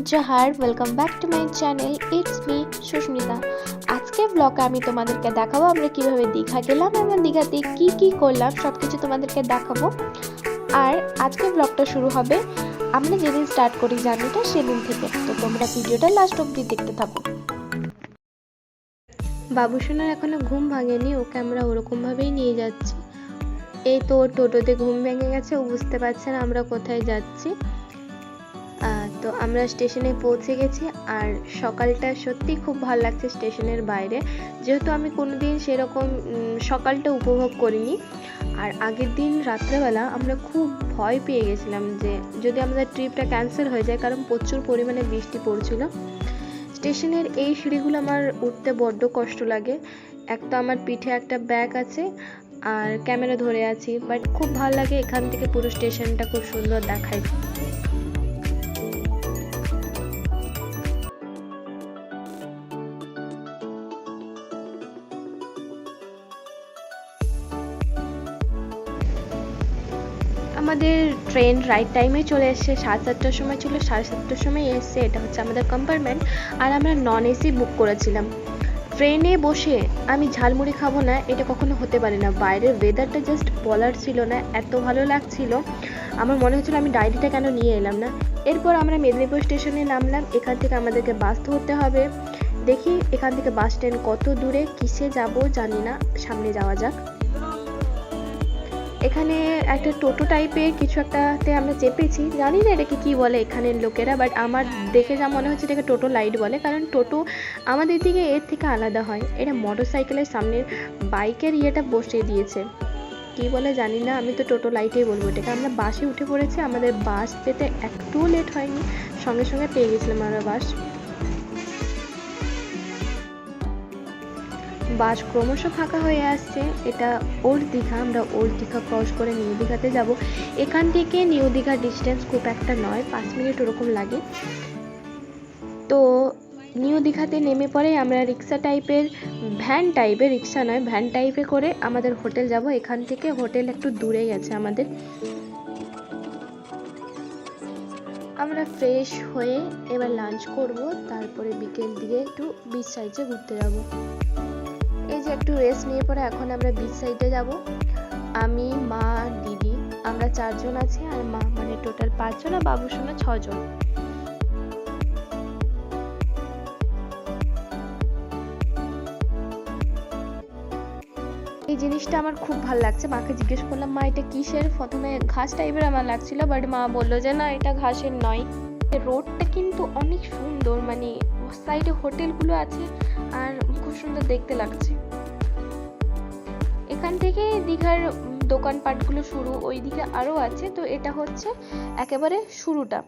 Johar, welcome back to my channel. It's me Sushmita. আজকের ব্লগে আমি তোমাদেরকে দেখাবো আমরা কিভাবে দীঘা গেলাম এবং দীঘাতে কি কি করলাম সবকিছু তোমাদেরকে দেখাবো। আর আজকের ব্লগটা শুরু হবে আমরা যেদিন স্টার্ট করি জার্নিটা সেদিন থেকে। তো তোমরা ভিডিওটা লাস্ট অবধি দেখতে থাকো। বাবুসোনার এখনো ঘুম ভাঙেনি, ওকে আমরা ওরকমভাবেই নিয়ে যাচ্ছি। এই তো টোটোতে ঘুম ভেঙে গেছে, ও বুঝতে পারছে না আমরা কোথায় যাচ্ছি। তো আমরা স্টেশনে পৌঁছে গেছি। আর সকালটা সত্যি খুব ভালো লাগছে স্টেশনের বাইরে, যেহেতু আমি কোনোদিন সেরকম সকালটা উপভোগ করিনি। আর আগের দিন রাত্রেবেলা আমরা খুব ভয় পেয়ে গেছিলাম যে যদি আমাদের ট্রিপটা ক্যান্সেল হয়ে যায়, কারণ প্রচুর পরিমাণে বৃষ্টি পড়ছিল। স্টেশনের এই সিঁড়িগুলো আমার উঠতে বড্ড কষ্ট লাগে। এক তো আমার পিঠে একটা ব্যাগ আছে আর ক্যামেরা ধরে আছি, বাট খুব ভালো লাগে। এখান থেকে পুরো স্টেশনটা খুব সুন্দর দেখায়। আমাদের ট্রেন রাইট টাইমে চলে এসছে, 7:30টার সময় ছিল, 7:30টার সময় এসছে। এটা হচ্ছে আমাদের কম্পার্টমেন্ট। আর আমরা নন এসি বুক করেছিলাম। ট্রেনে বসে আমি ঝালমুড়ি খাবো না, এটা কখনো হতে পারে না। বাইরের ওয়েদারটা জাস্ট বলার ছিল না, এত ভালো লাগছিল। আমার মনে হচ্ছিল আমি ডায়েরিটা কেন নিয়ে এলাম না। এরপর আমরা মেদিনীপুর স্টেশনে নামলাম। এখান থেকে আমাদেরকে বাস ধরতে হবে। দেখি এখান থেকে বাস স্ট্যান্ড কত দূরে, কিসে যাব জানি না, সামনে যাওয়া যাক। এখানে একটা টোটো টাইপের কিছু একটাতে আমরা চেপেছি, জানি না এটাকে কি বলে এখানের লোকেরা, বাট আমার দেখে যা মনে হচ্ছে এটাকে টোটো লাইট বলে, কারণ টোটো আমাদের দিকে এর থেকে আলাদা হয়। এটা মোটর সাইকেলের সামনের বাইকের ইয়েটা বসিয়ে দিয়েছে, কি বলে জানি না, আমি তো টোটো লাইটেই বলবো এটাকে। আমরা বাসে উঠে পড়েছি। আমাদের বাস পেতে একটুও লেট হয়নি, সঙ্গে সঙ্গে পেয়ে গেছিলাম আমরা বাস। বাস ক্রমশ ফাঁকা হয়ে আসছে। এটা ওল্ড দীঘা, আমরা ওল্ড দীঘা ক্রস করে নিউ দীঘাতে যাব। এখান থেকে নিউ দীঘার ডিস্টেন্স খুব একটা নয়, 5 মিনিট ওরকম লাগে। তো নিউ দীঘাতে নেমে পরে আমরা রিক্সা টাইপের, ভ্যান টাইপের, রিক্সা নয় ভ্যান টাইপে করে আমাদের হোটেল যাব। এখান থেকে হোটেল একটু দূরে গেছে আমাদের। আমরা ফ্রেশ হয়ে এবার লাঞ্চ করব, তারপরে বিকেল দিকে একটু বিচ সাইডে ঘুরতে যাব। এই যে একটু রেস্ট নিয়ে পরে এখন আমরা বিচ সাইডে যাব। আমি, মা, দিদি, আমরা 4 জন আছি, আর মা, মানে টোটাল 5 জন, আর বাবুসোনা 6 জন। এই জিনিসটা আমার খুব ভালো লাগছে। মাকে জিজ্ঞেস করলাম, মা এটা কিসের? প্রথমে ঘাস টাইপের আমার লাগছিল, বাট মা বললো যে না, এটা ঘাসের নয়। রোডটা কিন্তু অনেক সুন্দর, মানে সাইডে হোটেলগুলো আছে আর খুব সুন্দর দেখতে লাগছে। এখান থেকে দীঘার দোকানপাটগুলো শুরু, ওই দিকে আরো আছে। তো এটা হচ্ছে একেবারে শুরুটা।